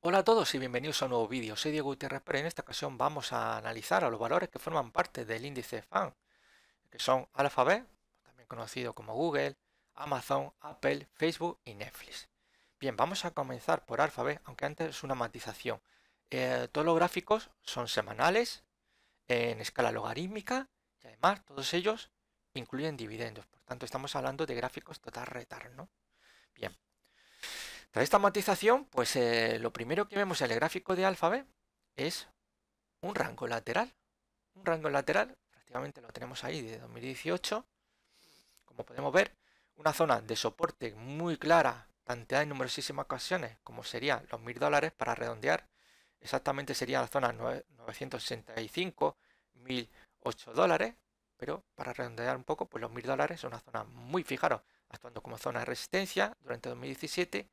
Hola a todos y bienvenidos a un nuevo vídeo. Soy Diego Gutiérrez, pero en esta ocasión vamos a analizar a los valores que forman parte del índice FAN, que son Alphabet, también conocido como Google, Amazon, Apple, Facebook y Netflix. Bien, vamos a comenzar por Alphabet, aunque antes es una matización. Todos los gráficos son semanales, en escala logarítmica y además todos ellos incluyen dividendos. Por tanto, estamos hablando de gráficos total return, ¿no? Bien, tras esta matización, pues lo primero que vemos en el gráfico de Alphabet es un rango lateral. Un rango lateral, prácticamente lo tenemos ahí de 2018. Como podemos ver, una zona de soporte muy clara, planteada en numerosísimas ocasiones, como serían los $1000 para redondear. Exactamente sería la zona 965, 1008 dólares, pero para redondear un poco, pues los $1000 es una zona muy, fijaros, actuando como zona de resistencia durante 2017.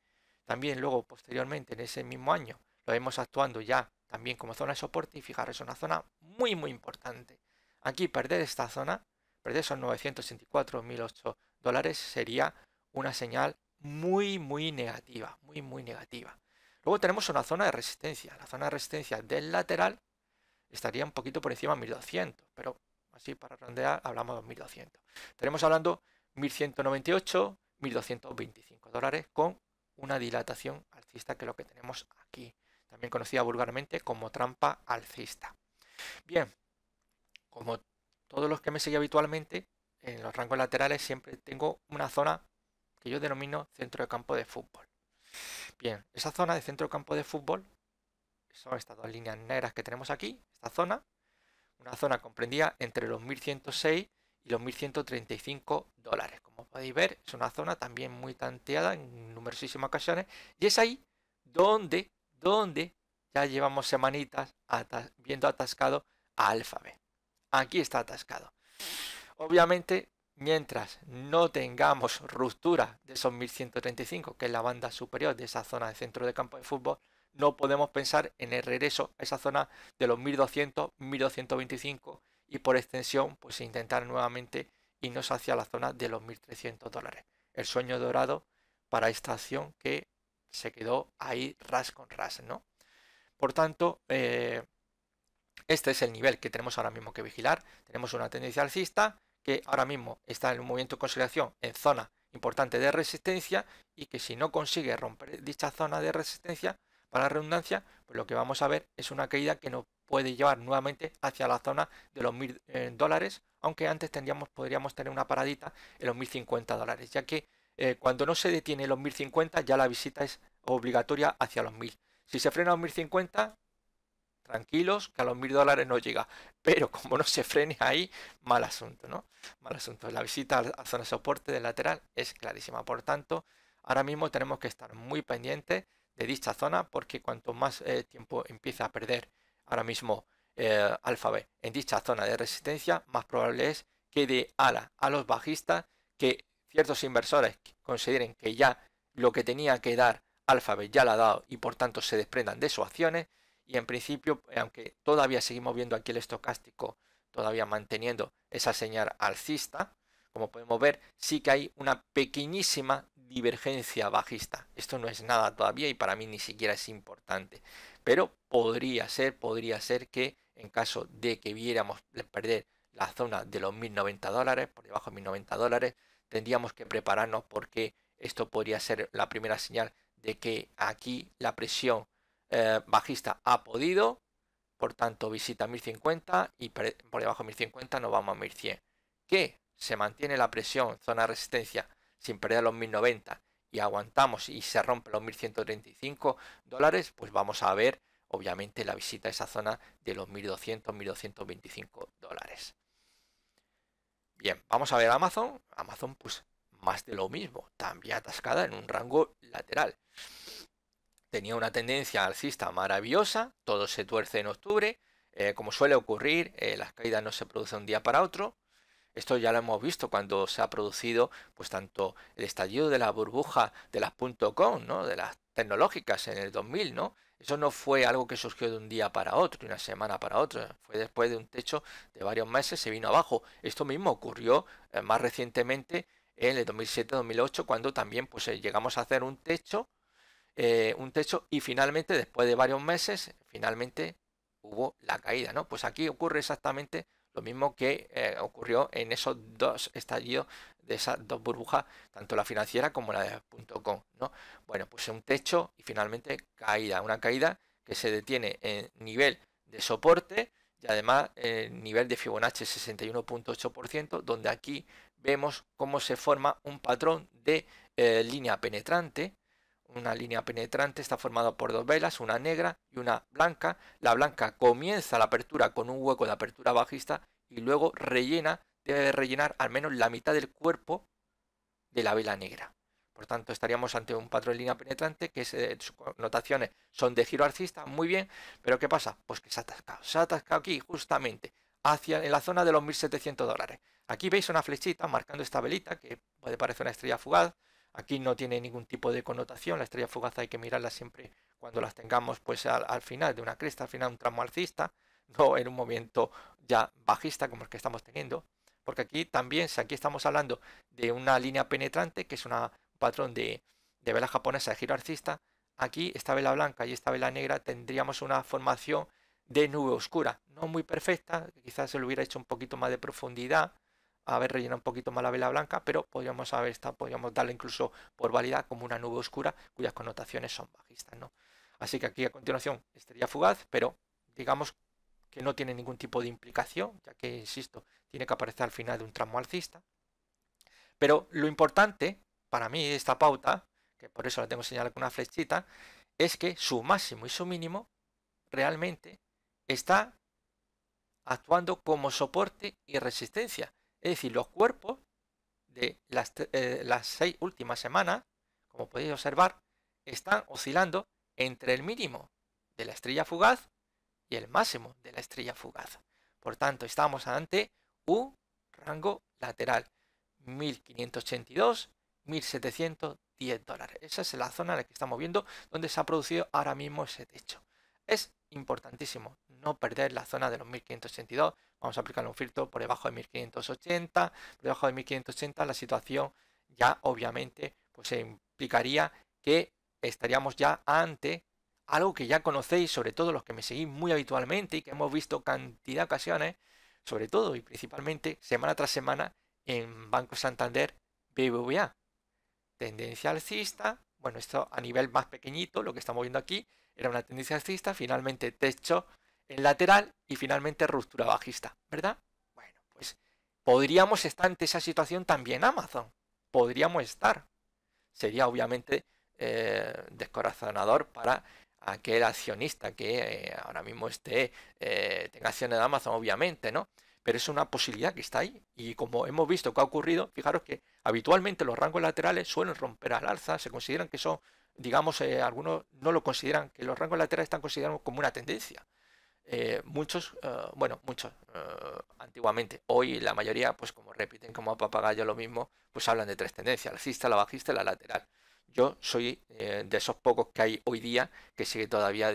También luego, posteriormente, en ese mismo año, lo vemos actuando ya también como zona de soporte y fijaros, es una zona muy, muy importante. Aquí perder esta zona, perder esos 964, 1008 dólares sería una señal muy, muy negativa, muy, muy negativa. Luego tenemos una zona de resistencia. La zona de resistencia del lateral estaría un poquito por encima de 1200, pero así para redondear hablamos de 1200. Estaremos hablando 1198, 1225 dólares con una dilatación alcista, que es lo que tenemos aquí, también conocida vulgarmente como trampa alcista. Bien, como todos los que me siguen habitualmente, en los rangos laterales siempre tengo una zona que yo denomino centro de campo de fútbol. Bien, esa zona de centro de campo de fútbol son estas dos líneas negras que tenemos aquí, esta zona, una zona comprendida entre los 1106 y los 1135 dólares. Como podéis ver, es una zona también muy tanteada en numerosísimas ocasiones y es ahí donde ya llevamos semanitas viendo atascado a Alphabet. Aquí está atascado. Obviamente, mientras no tengamos ruptura de esos 1135, que es la banda superior de esa zona de centro de campo de fútbol, no podemos pensar en el regreso a esa zona de los 1200, 1225 y por extensión, pues intentar nuevamente irnos hacia la zona de los 1300 dólares. El sueño dorado para esta acción que se quedó ahí ras con ras, ¿no? Por tanto, este es el nivel que tenemos ahora mismo que vigilar. Tenemos una tendencia alcista que ahora mismo está en un movimiento de consolidación en zona importante de resistencia y que si no consigue romper dicha zona de resistencia, para la redundancia, pues lo que vamos a ver es una caída que nos puede llevar nuevamente hacia la zona de los $1000, aunque antes podríamos tener una paradita en los 1050 dólares, ya que cuando no se detiene los 1050 ya la visita es obligatoria hacia los 1000. Si se frena a los 1050, tranquilos, que a los $1000 no llega. Pero como no se frene ahí, mal asunto, ¿no? Mal asunto. La visita a zona de soporte del lateral es clarísima. Por tanto, ahora mismo tenemos que estar muy pendientes de dicha zona, porque cuanto más tiempo empieza a perder ahora mismo Alphabet en dicha zona de resistencia, más probable es que dé ala a los bajistas, que ciertos inversores consideren que ya lo que tenía que dar Alphabet ya la ha dado y por tanto se desprendan de sus acciones. Y en principio, aunque todavía seguimos viendo aquí el estocástico todavía manteniendo esa señal alcista, como podemos ver, sí que hay una pequeñísima divergencia bajista. Esto no es nada todavía y para mí ni siquiera es importante. Pero podría ser que en caso de que viéramos perder la zona de los 1090 dólares, por debajo de 1090 dólares, tendríamos que prepararnos, porque esto podría ser la primera señal de que aquí la presión bajista ha podido, por tanto visita 1050 y por debajo de 1050 nos vamos a 1100. Que se mantiene la presión, zona de resistencia, sin perder los 1090 y aguantamos y se rompe los 1135 dólares, pues vamos a ver obviamente la visita a esa zona de los 1200, 1225 dólares. Bien, vamos a ver Amazon. Amazon, pues más de lo mismo, también atascada en un rango lateral. Tenía una tendencia alcista maravillosa, todo se tuerce en octubre, como suele ocurrir, las caídas no se producen de un día para otro. Esto ya lo hemos visto cuando se ha producido, pues tanto el estallido de la burbuja de las .com, ¿no? De las tecnológicas en el 2000, ¿no? Eso no fue algo que surgió de un día para otro, de una semana para otra, fue después de un techo de varios meses, se vino abajo. Esto mismo ocurrió más recientemente en el 2007-2008, cuando también pues llegamos a hacer un techo un techo y finalmente, después de varios meses, finalmente hubo la caída, ¿no? Pues aquí ocurre exactamente lo mismo que ocurrió en esos dos estallidos de esas dos burbujas, tanto la financiera como la de .com, ¿no? Bueno, pues un techo y finalmente caída, una caída que se detiene en nivel de soporte y además nivel de Fibonacci 61.8%, donde aquí vemos cómo se forma un patrón de línea penetrante. Una línea penetrante está formada por dos velas, una negra y una blanca. La blanca comienza la apertura con un hueco de apertura bajista y luego debe rellenar al menos la mitad del cuerpo de la vela negra. Por tanto, estaríamos ante un patrón de línea penetrante que sus connotaciones son de giro alcista, muy bien, pero ¿qué pasa? Pues que se ha atascado aquí justamente en la zona de los $1.700. Aquí veis una flechita marcando esta velita que puede parecer una estrella fugaz. Aquí no tiene ningún tipo de connotación, la estrella fugaz hay que mirarla siempre cuando las tengamos pues al final de una cresta, al final de un tramo alcista, no en un movimiento ya bajista como el que estamos teniendo, porque aquí también, si aquí estamos hablando de una línea penetrante, que es un patrón de vela japonesa de giro alcista, aquí esta vela blanca y esta vela negra tendríamos una formación de nube oscura, no muy perfecta, quizás se le hubiera hecho un poquito más de profundidad, haber rellenado un poquito más la vela blanca, pero podríamos darle incluso por válida como una nube oscura cuyas connotaciones son bajistas, ¿no? Así que aquí a continuación estrella fugaz, pero digamos que no tiene ningún tipo de implicación, ya que, insisto, tiene que aparecer al final de un tramo alcista. Pero lo importante para mí de esta pauta, que por eso la tengo señalada con una flechita, es que su máximo y su mínimo realmente está actuando como soporte y resistencia. Es decir, los cuerpos de las 6 últimas semanas, como podéis observar, están oscilando entre el mínimo de la estrella fugaz y el máximo de la estrella fugaz. Por tanto, estamos ante un rango lateral 1582, $1.710. Esa es la zona en la que estamos viendo donde se ha producido ahora mismo ese techo. Es importantísimo no perder la zona de los 1582. Vamos a aplicar un filtro por debajo de 1580. Por debajo de 1580 la situación ya obviamente pues se implicaría que estaríamos ya ante algo que ya conocéis, sobre todo los que me seguís muy habitualmente y que hemos visto cantidad de ocasiones, sobre todo y principalmente semana tras semana en Banco Santander BBVA. Tendencia alcista, bueno, esto a nivel más pequeñito, lo que estamos viendo aquí era una tendencia alcista, finalmente techo en lateral y finalmente ruptura bajista, ¿verdad? Bueno, pues podríamos estar ante esa situación también Amazon, podríamos estar. Sería obviamente descorazonador para aquel accionista que ahora mismo tenga acciones de Amazon, obviamente, ¿no? Pero es una posibilidad que está ahí. Y como hemos visto que ha ocurrido, fijaros que habitualmente los rangos laterales suelen romper al alza, se consideran que son, digamos, algunos no lo consideran, que los rangos laterales están considerados como una tendencia. Muchos antiguamente, hoy la mayoría, pues como repiten como papagayo lo mismo, pues hablan de tres tendencias, la alcista, la bajista y la lateral. Yo soy de esos pocos que hay hoy día que sigue todavía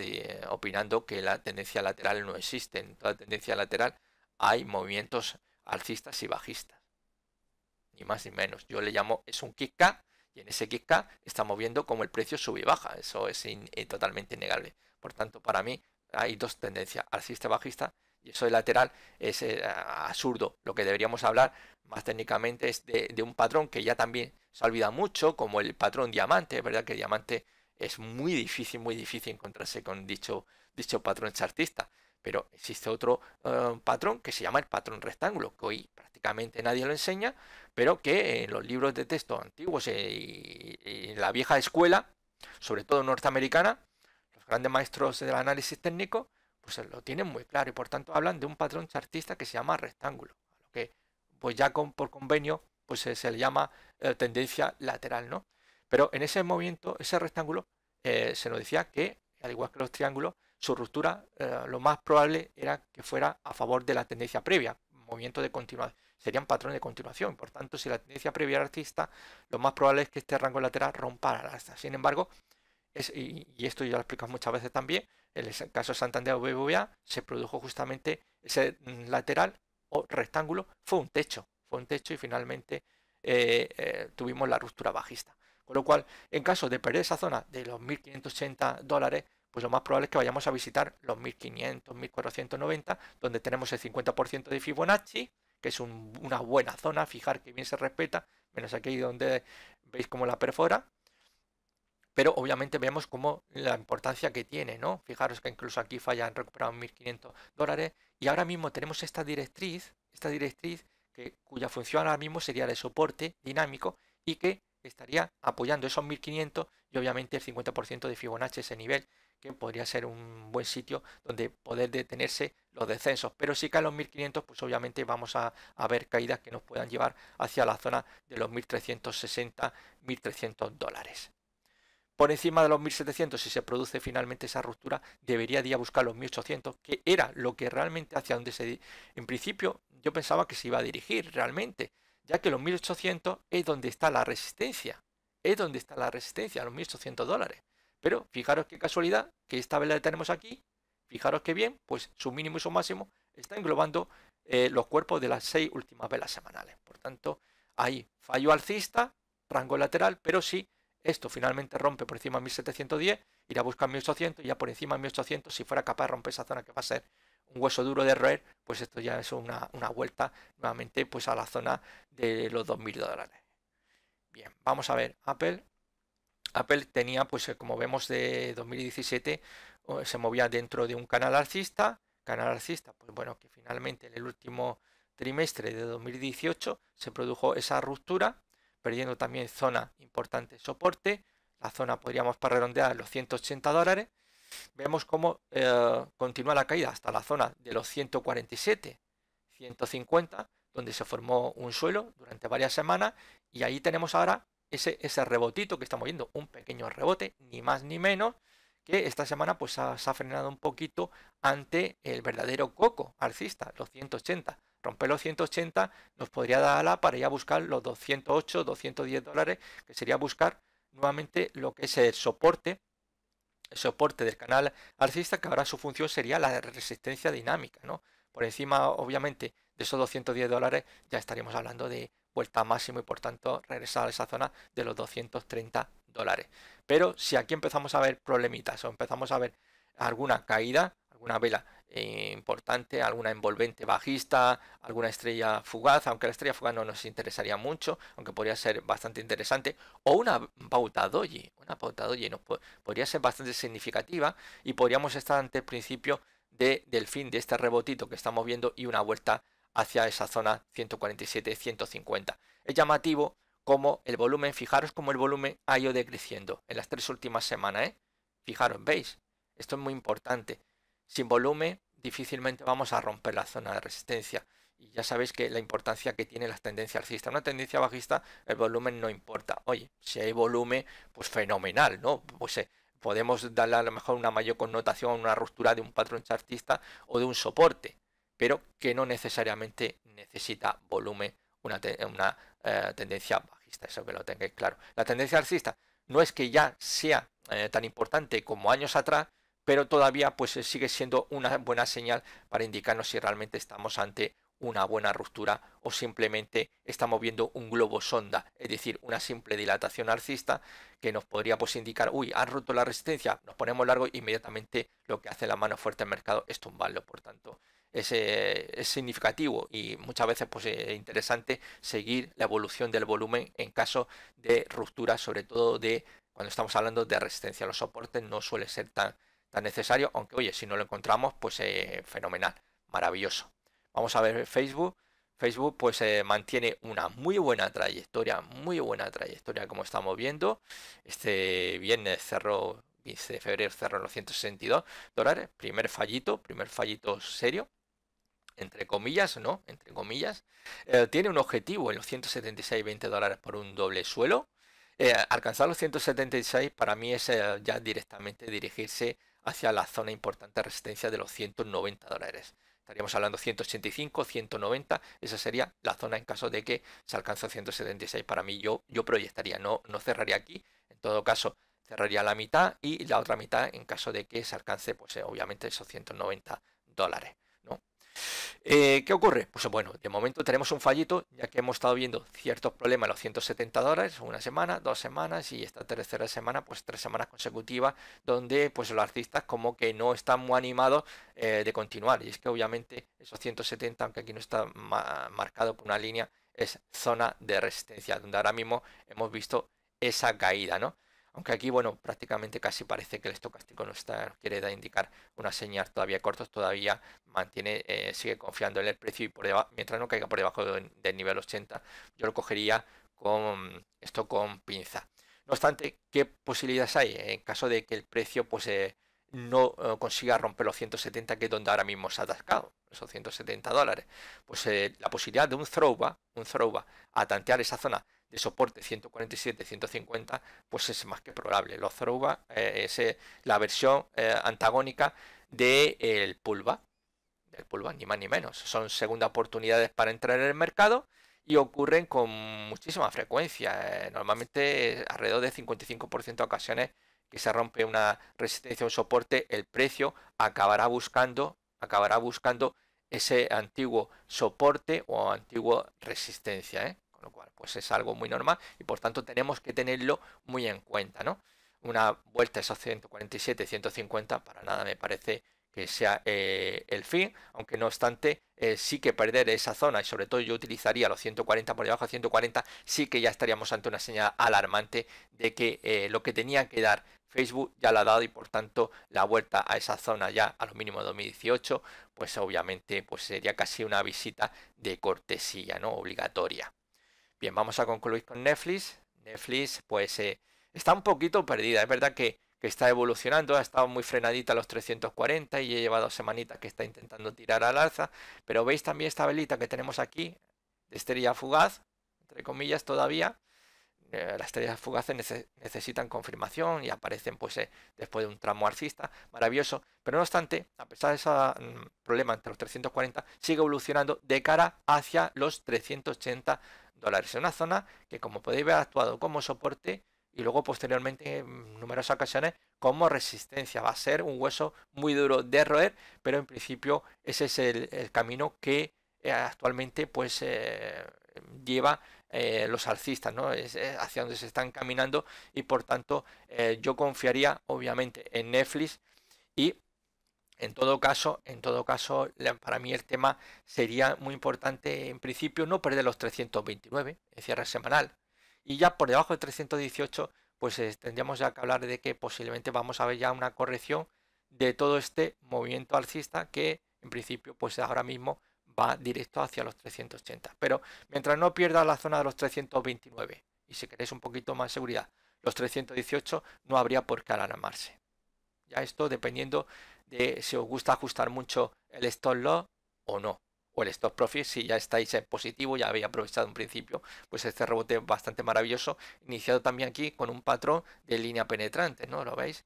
opinando que la tendencia lateral no existe. En toda tendencia lateral hay movimientos alcistas y bajistas, ni más ni menos. Yo le llamo, es un kick K, y en ese kick K estamos viendo como el precio sube y baja. Eso es totalmente innegable. Por tanto, para mí hay dos tendencias, alcista y bajista, y eso de lateral es absurdo. Lo que deberíamos hablar más técnicamente es de un patrón que ya también se olvida mucho, como el patrón diamante. Es verdad que diamante es muy difícil encontrarse con dicho patrón chartista, pero existe otro patrón que se llama el patrón rectángulo, que hoy prácticamente nadie lo enseña, pero que en los libros de texto antiguos y en la vieja escuela, sobre todo norteamericana, los grandes maestros del análisis técnico, pues lo tienen muy claro y por tanto hablan de un patrón chartista que se llama rectángulo, a lo que pues ya por convenio pues se le llama tendencia lateral, ¿no? Pero en ese movimiento, ese rectángulo, se nos decía que, al igual que los triángulos, su ruptura lo más probable era que fuera a favor de la tendencia previa, movimiento de continuación, serían patrones de continuación. Por tanto, si la tendencia previa era alcista, lo más probable es que este rango lateral rompa al alza. Sin embargo, y esto ya lo he explicado muchas veces también, en el caso de Santander o BBVA se produjo justamente ese lateral o rectángulo, fue un techo y finalmente tuvimos la ruptura bajista. Con lo cual, en caso de perder esa zona de los 1.580 dólares, pues lo más probable es que vayamos a visitar los 1.500, 1.490, donde tenemos el 50% de Fibonacci, que es una buena zona. Fijar que bien se respeta, menos aquí donde veis cómo la perfora. Pero obviamente vemos como la importancia que tiene, ¿no? Fijaros que incluso aquí falla, han recuperado 1.500 dólares. Y ahora mismo tenemos esta directriz cuya función ahora mismo sería de soporte dinámico y que estaría apoyando esos 1.500 y obviamente el 50% de Fibonacci, ese nivel, que podría ser un buen sitio donde poder detenerse los descensos. Pero si caen los 1.500, pues obviamente vamos a ver caídas que nos puedan llevar hacia la zona de los 1.360, 1.300 dólares. Por encima de los 1.700, si se produce finalmente esa ruptura, debería de ir a buscar los 1.800, que era lo que realmente hacia donde en principio yo pensaba que se iba a dirigir realmente, ya que los 1.800 es donde está la resistencia, los 1.800 dólares. Pero fijaros qué casualidad que esta vela la tenemos aquí, fijaros qué bien, pues su mínimo y su máximo está englobando los cuerpos de las 6 últimas velas semanales. Por tanto, ahí fallo alcista, rango lateral, pero sí. Esto finalmente rompe por encima de 1710, irá a buscar 1800 y ya por encima de 1800, si fuera capaz de romper esa zona que va a ser un hueso duro de roer, pues esto ya es una vuelta nuevamente pues a la zona de los 2.000 dólares. Bien, vamos a ver Apple. Apple tenía, pues como vemos de 2017, se movía dentro de un canal alcista, pues bueno, que finalmente en el último trimestre de 2018 se produjo esa ruptura, perdiendo también zona importante de soporte. La zona podríamos para redondear los 180 dólares. Vemos cómo continúa la caída hasta la zona de los 147, 150, donde se formó un suelo durante varias semanas. Y ahí tenemos ahora ese rebotito que estamos viendo, un pequeño rebote, ni más ni menos, que esta semana pues se ha frenado un poquito ante el verdadero coco alcista, los 180. Romper los 180 nos podría dar ala para ir a buscar los 208, 210 dólares, que sería buscar nuevamente lo que es el soporte del canal alcista, que ahora su función sería la de resistencia dinámica, ¿no? Por encima, obviamente, de esos 210 dólares ya estaríamos hablando de vuelta máximo y por tanto regresar a esa zona de los 230 dólares. Pero si aquí empezamos a ver problemitas o empezamos a ver alguna caída, alguna vela importante, alguna envolvente bajista, alguna estrella fugaz, aunque la estrella fugaz no nos interesaría mucho, aunque podría ser bastante interesante, o una pauta doji nos podría ser bastante significativa y podríamos estar ante el principio del fin de este rebotito que estamos viendo y una vuelta hacia esa zona 147-150. Es llamativo como el volumen, fijaros como el volumen ha ido decreciendo en las 3 últimas semanas, Fijaros, ¿veis? Esto es muy importante. Sin volumen difícilmente vamos a romper la zona de resistencia. Y ya sabéis que la importancia que tiene las tendencias alcistas. Una tendencia bajista, el volumen no importa. Oye, si hay volumen, pues fenomenal, ¿no? Pues podemos darle a lo mejor una mayor connotación a una ruptura de un patrón chartista o de un soporte, pero que no necesariamente necesita volumen una tendencia bajista. Eso que lo tengáis claro. La tendencia alcista no es que ya sea tan importante como años atrás, pero todavía pues sigue siendo una buena señal para indicarnos si realmente estamos ante una buena ruptura o simplemente estamos viendo un globo sonda, es decir, una simple dilatación alcista que nos podría pues indicar, uy, han roto la resistencia, nos ponemos largo e inmediatamente lo que hace la mano fuerte del mercado es tumbarlo. Por tanto, es significativo y muchas veces pues es interesante seguir la evolución del volumen en caso de ruptura, sobre todo de cuando estamos hablando de resistencia. Los soportes no suele ser tan necesario, aunque oye, si no lo encontramos, pues fenomenal, maravilloso. Vamos a ver Facebook. Facebook pues mantiene una muy buena trayectoria como estamos viendo. Este viernes cerró, 15 de febrero cerró en los 162 dólares, primer fallito serio, entre comillas, ¿no? Entre comillas. Tiene un objetivo en los 176,20 dólares por un doble suelo. Alcanzar los 176 para mí es ya directamente dirigirse hacia la zona importante de resistencia de los 190 dólares. Estaríamos hablando 185, 190, esa sería la zona en caso de que se alcance 176. Para mí yo proyectaría, no cerraría aquí, en todo caso cerraría la mitad y la otra mitad en caso de que se alcance pues obviamente esos 190 dólares, ¿no? ¿Qué ocurre? Pues bueno, de momento tenemos un fallito, ya que hemos estado viendo ciertos problemas en los $170, una semana, 2 semanas, y esta tercera semana, pues 3 semanas consecutivas, donde pues los artistas como que no están muy animados de continuar. Y es que obviamente esos 170, aunque aquí no está marcado por una línea, es zona de resistencia, donde ahora mismo hemos visto esa caída, ¿no? Aunque aquí, bueno, prácticamente casi parece que el estocástico no está, quiere indicar una señal todavía cortos, todavía mantiene, sigue confiando en el precio y por debajo, mientras no caiga por debajo del nivel 80, yo lo cogería con esto con pinza. No obstante, ¿qué posibilidades hay en caso de que el precio pues no consiga romper los 170, que es donde ahora mismo se ha atascado, esos $170? Pues la posibilidad de un throwback a tantear esa zona de soporte 147, 150, pues es más que probable. Los throwback es la versión antagónica del pullback, ni más ni menos. Son segundas oportunidades para entrar en el mercado y ocurren con muchísima frecuencia. Normalmente alrededor de 55% de ocasiones que se rompe una resistencia o un soporte, el precio acabará buscando ese antiguo soporte o antigua resistencia, ¿eh? Con lo cual, pues es algo muy normal y por tanto tenemos que tenerlo muy en cuenta, ¿no? Una vuelta a esos 147, 150 para nada me parece que sea el fin, aunque no obstante sí que perder esa zona, y sobre todo yo utilizaría los 140, por debajo de 140, sí que ya estaríamos ante una señal alarmante de que lo que tenía que dar Facebook ya la ha dado, y por tanto la vuelta a esa zona ya a lo mínimo de 2018, pues obviamente pues sería casi una visita de cortesía, ¿no? Obligatoria. Bien, vamos a concluir con Netflix. Netflix pues está un poquito perdida. Es verdad que está evolucionando, ha estado muy frenadita a los 340 y he llevado semanitas que está intentando tirar al alza. Pero veis también esta velita que tenemos aquí, de estrella fugaz, entre comillas todavía. Las estrellas fugaces necesitan confirmación y aparecen pues después de un tramo alcista, maravilloso, pero no obstante, a pesar de ese problema entre los 340, sigue evolucionando de cara hacia los $380. Es una zona que, como podéis ver, ha actuado como soporte y luego posteriormente en numerosas ocasiones como resistencia. Va a ser un hueso muy duro de roer, pero en principio ese es el camino que actualmente pues lleva los alcistas, ¿no? Es hacia donde se están caminando, y por tanto yo confiaría obviamente en Netflix. Y en todo caso, para mí el tema sería muy importante en principio no perder los 329 en cierre semanal, y ya por debajo de 318 pues tendríamos ya que hablar de que posiblemente vamos a ver ya una corrección de todo este movimiento alcista, que en principio pues ahora mismo va directo hacia los 380. Pero mientras no pierda la zona de los 329 y si queréis un poquito más de seguridad, los 318, no habría por qué alarmarse. Ya esto dependiendo de si os gusta ajustar mucho el stop loss o no, o el stop profit si ya estáis en positivo, ya habéis aprovechado un principio pues este rebote bastante maravilloso, iniciado también aquí con un patrón de línea penetrante, ¿no? ¿Lo veis?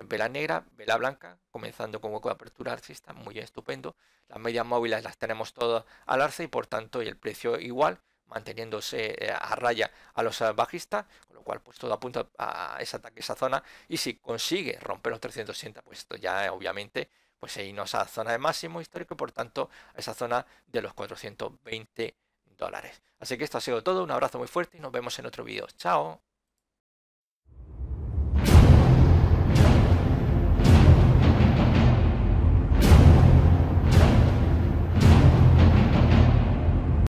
Vela negra, vela blanca, comenzando con hueco de apertura alcista, muy estupendo. Las medias móviles las tenemos todas al alza y por tanto y el precio igual, manteniéndose a raya a los bajistas, con lo cual pues todo apunta a ese ataque, esa zona, y si consigue romper los 360, pues esto ya obviamente pues irnos a zona de máximo histórico y por tanto a esa zona de los $420. Así que esto ha sido todo, un abrazo muy fuerte y nos vemos en otro vídeo. Chao.